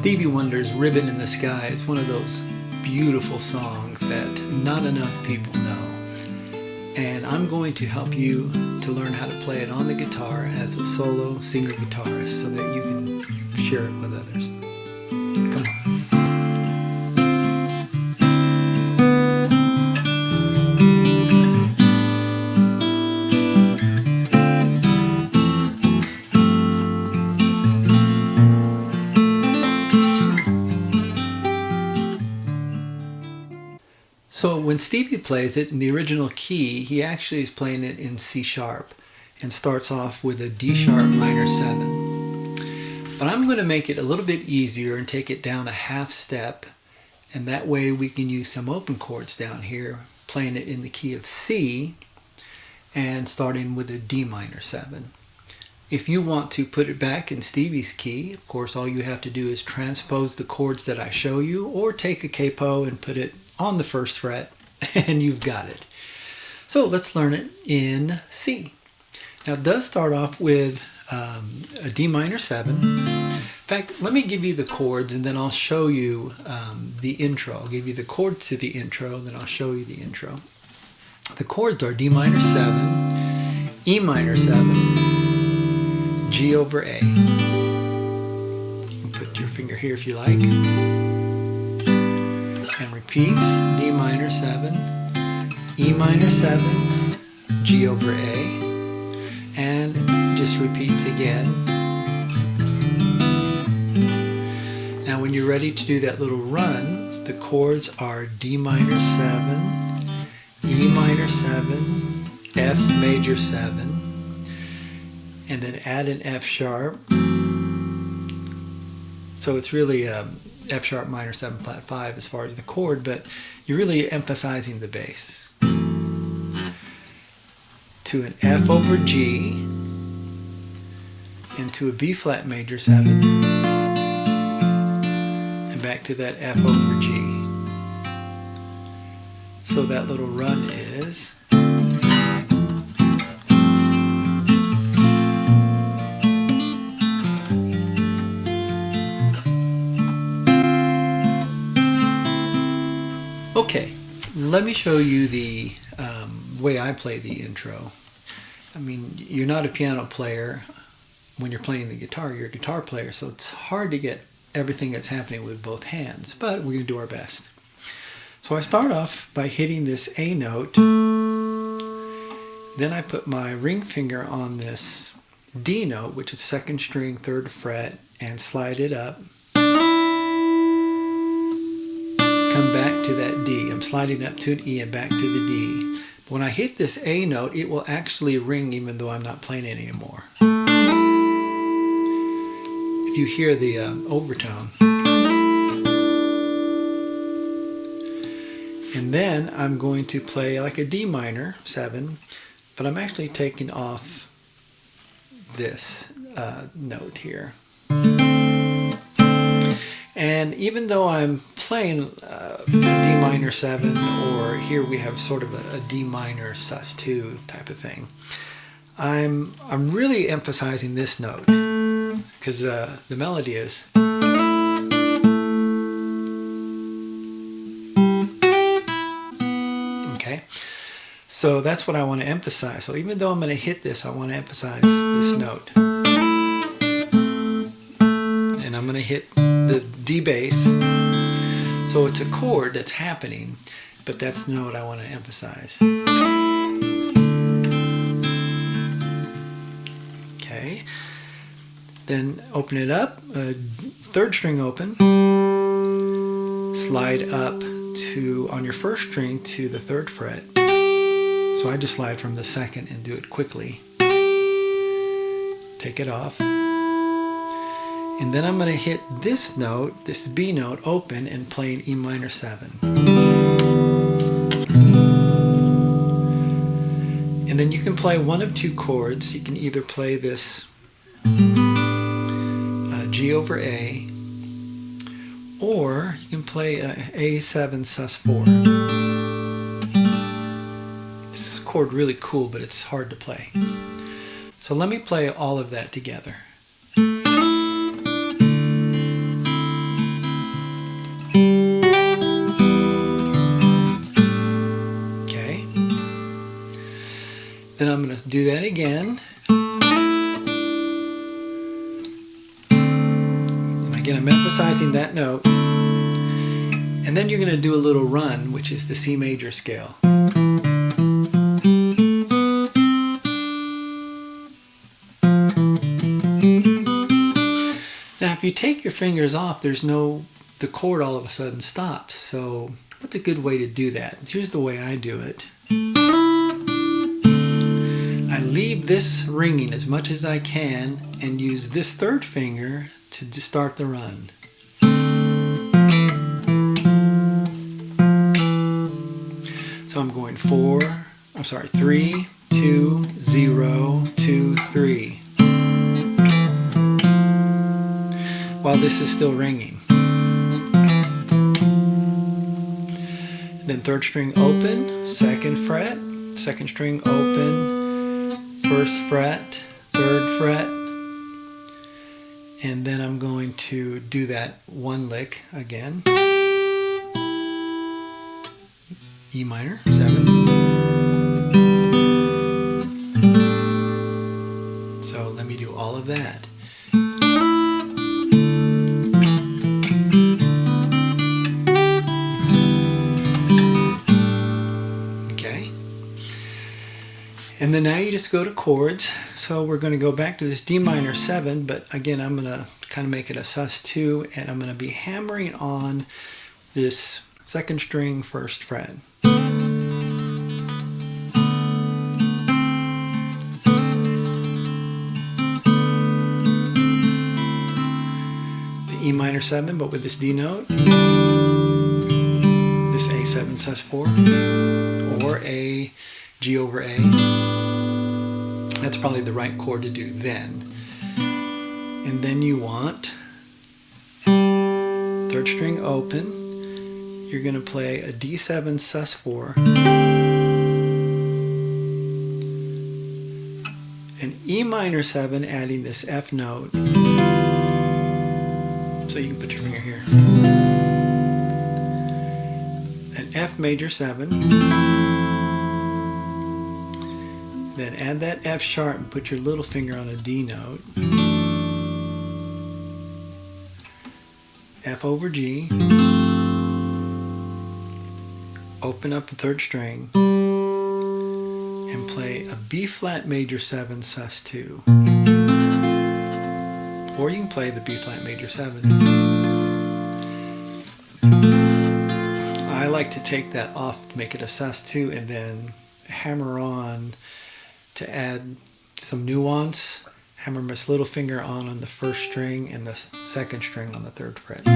Stevie Wonder's Ribbon in the Sky is one of those beautiful songs that not enough people know. And I'm going to help you to learn how to play it on the guitar as a solo singer-guitarist so that you can share it with others. Come on. So when Stevie plays it in the original key, he actually is playing it in C sharp and starts off with a D sharp minor 7. But I'm going to make it a little bit easier and take it down a half step, and that way we can use some open chords down here, playing it in the key of C and starting with a D minor 7. If you want to put it back in Stevie's key, of course all you have to do is transpose the chords that I show you, or take a capo and put it on the first fret, and you've got it. So let's learn it in C. Now it does start off with a D minor 7. In fact, let me give you the chords and then I'll show you the intro. I'll give you the chords to the intro, then I'll show you the intro. The chords are D minor 7, E minor 7, G over A. You can put your finger here if you like. And repeats D minor 7, E minor 7, G over A, and just repeats again. Now when you're ready to do that little run, the chords are D minor 7, E minor 7, F major 7, and then add an F sharp. So it's really F sharp minor 7 flat 5 as far as the chord, but you're really emphasizing the bass. To an F over G, and to a B flat major 7, and back to that F over G. So that little run is okay, let me show you the way I play the intro. I mean, you're not a piano player when you're playing the guitar, you're a guitar player, so it's hard to get everything that's happening with both hands, but we're going to do our best. So I start off by hitting this A note, then I put my ring finger on this D note, which is 2nd string, 3rd fret, and slide it up. Come back to that D. I'm sliding up to an E and back to the D. But when I hit this A note, it will actually ring even though I'm not playing it anymore. If you hear the overtone. And then I'm going to play like a D minor 7, but I'm actually taking off this note here. And even though I'm playing a D minor 7, or here we have sort of a D minor sus2 type of thing, I'm really emphasizing this note because the melody is. Okay, so that's what I want to emphasize. So even though I'm going to hit this, I want to emphasize this note. And I'm going to hit the D bass, so it's a chord that's happening, but that's the note I want to emphasize. Okay, then open it up, 3rd string open, slide up to, on your 1st string, to the 3rd fret. So I just slide from the 2nd and do it quickly. Take it off. And then I'm going to hit this note, this B note, open and play an E minor 7. And then you can play one of two chords. You can either play this G over A, or you can play A7 sus4. This is a chord really cool, but it's hard to play. So let me play all of that together. do that again. And again, I'm emphasizing that note. And then you're going to do a little run, which is the C major scale. Now, if you take your fingers off, the chord all of a sudden stops. So what's a good way to do that? Here's the way I do it. I leave this ringing as much as I can and use this third finger to start the run. So I'm going 3, 2, 0, 2, 3. While this is still ringing. Then third string open, second fret, second string open, first fret, third fret, and then I'm going to do that one lick again. E minor, 7. So let me do all of that. Okay. And then now you just go to chords. So we're going to go back to this D minor 7, but again I'm going to kind of make it a sus2, and I'm going to be hammering on this second string first fret. E minor 7, but with this D note, this A7 sus4, or a G over A. That's probably the right chord to do then. And then you want third string open. You're going to play a D7 sus4, an E minor 7, adding this F note. So you can put your finger here. An F major 7. Then add that F sharp and put your little finger on a D note. F over G. Open up the third string and play a B flat major 7 sus2. Or you can play the B flat major 7. I like to take that off to make it a sus2 and then hammer on to add some nuance. Hammer my little finger on the first string and the second string on the third fret. That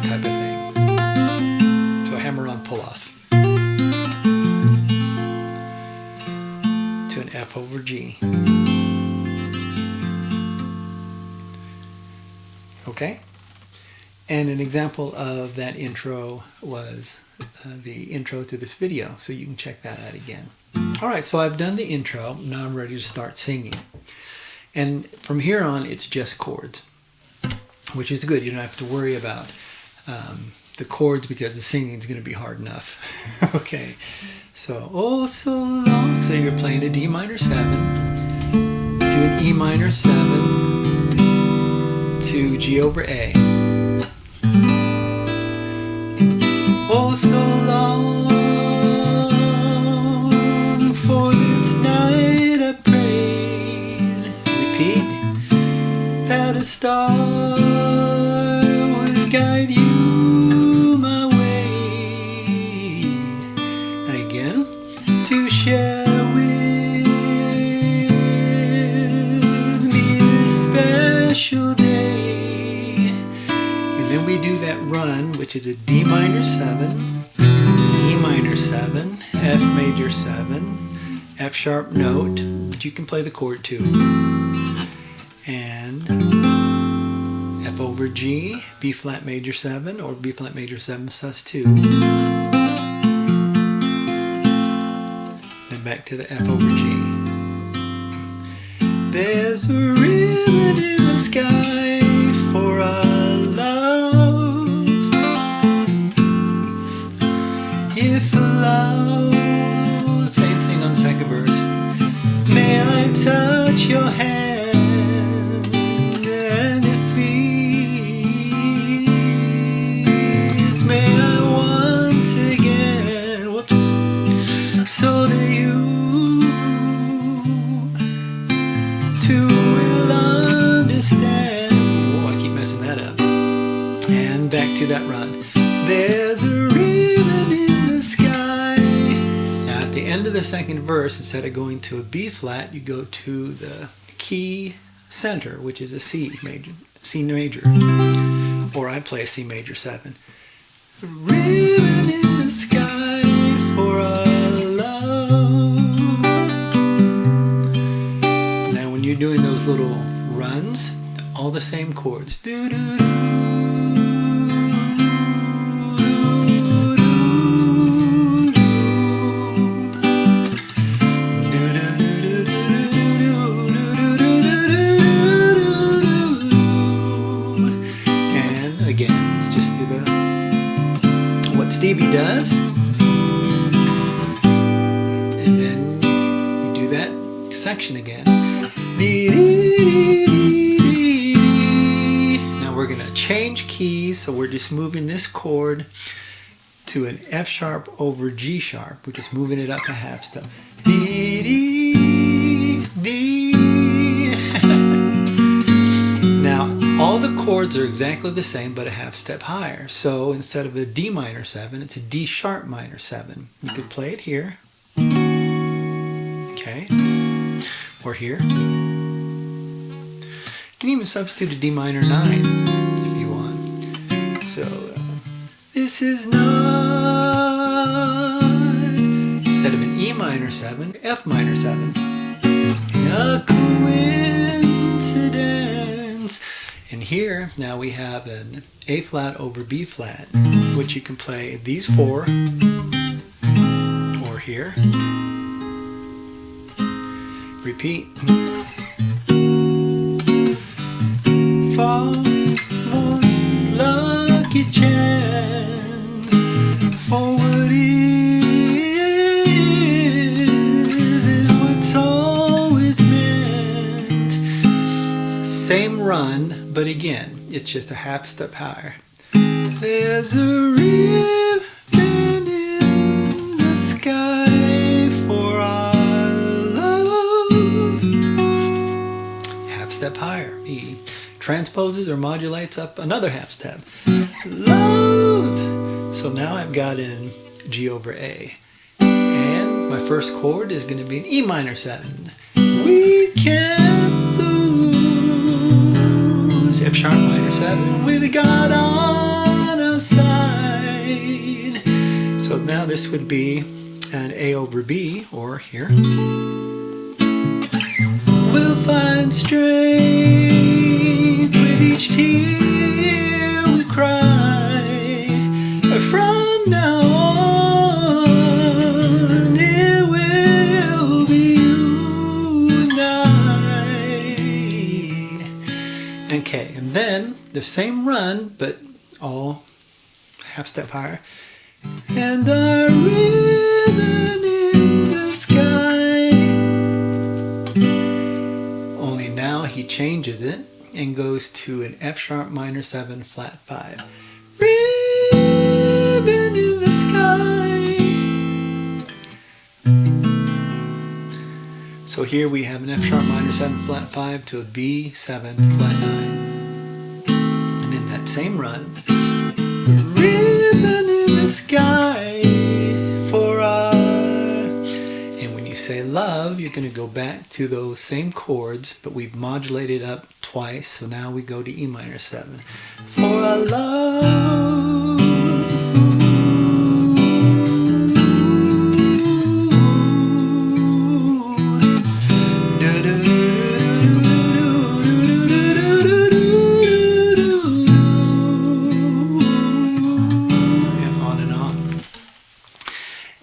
type of thing. So hammer on, pull off. To an F over G. Okay? And an example of that intro was the intro to this video, so you can check that out again. Alright, so I've done the intro. Now I'm ready to start singing. And from here on, it's just chords, which is good. You don't have to worry about the chords because the singing is going to be hard enough. Okay, so oh so long. So you're playing a D minor 7 to an E minor 7 to G over A. Oh, so long for this night I prayed. Repeat. That a star would guide you my way. And again. To share with me this special day. And then we do that run, which is a D minor 7, E minor 7, F major 7, F sharp note, but you can play the chord too, and F over G, B flat major 7, or B flat major 7 sus2. Then back to the F over G. There's a ribbon in the sky for our love. If allowed, same thing touch your hand, and if please may I once again, whoops, so that you too will understand. Oh, I keep messing that up. And back to that run. There's a ribbon in the sky. Now at the end of the second verse, instead of going to a B flat, you go to the key center, which is a C major, or I play a C major 7. A ribbon in the sky for our love. Now when you're doing those little runs, all the same chords. Do do do. Stevie does, and then you do that section again. Now we're going to change keys, so we're just moving this chord to an F sharp over G sharp. We're just moving it up a half step. Now all the chords are exactly the same, but a half step higher. So instead of a D minor 7, it's a D sharp minor 7. You could play it here, okay, or here. You can even substitute a D minor 9 if you want. So this is not, instead of an E minor 7, F minor 7. A coincidence. And here, now we have an A flat over B flat, which you can play these 4, or here. Repeat. For one lucky chance, for what is what's always meant. Same run, but again, it's just a half step higher. There's a ribbon in the sky for our love. Half step higher, E. Transposes or modulates up another half step. Love. So now I've got an G over A. And my first chord is going to be an E minor 7. We can't lose. F sharp minor 7 with God on our side. So now this would be an A over B, or here. We'll find strength with each tear we cry. From now on, it will be you and I. Okay, and then the same run, but all half step higher. And our ribbon in the sky. Only now he changes it and goes to an F sharp minor 7 flat 5. Ribbon in the sky. So here we have an F sharp minor 7 flat 5 to a B 7 flat 9. And then that same run. Ribbon in the sky for our. And when you say love, you're going to go back to those same chords, but we've modulated up twice, so now we go to E minor 7. For our love.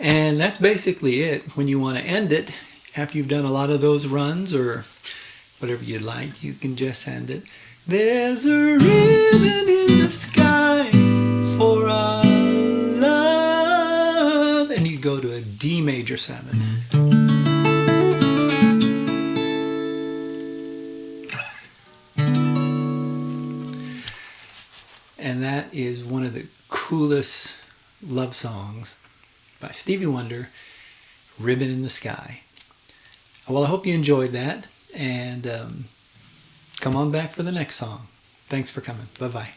And that's basically it. When you want to end it, after you've done a lot of those runs or whatever you'd like, you can just end it. There's a ribbon in the sky for our love. And you go to a D major 7. and that is one of the coolest love songs by Stevie Wonder, Ribbon in the Sky. Well, I hope you enjoyed that, and come on back for the next song. Thanks for coming. Bye-bye.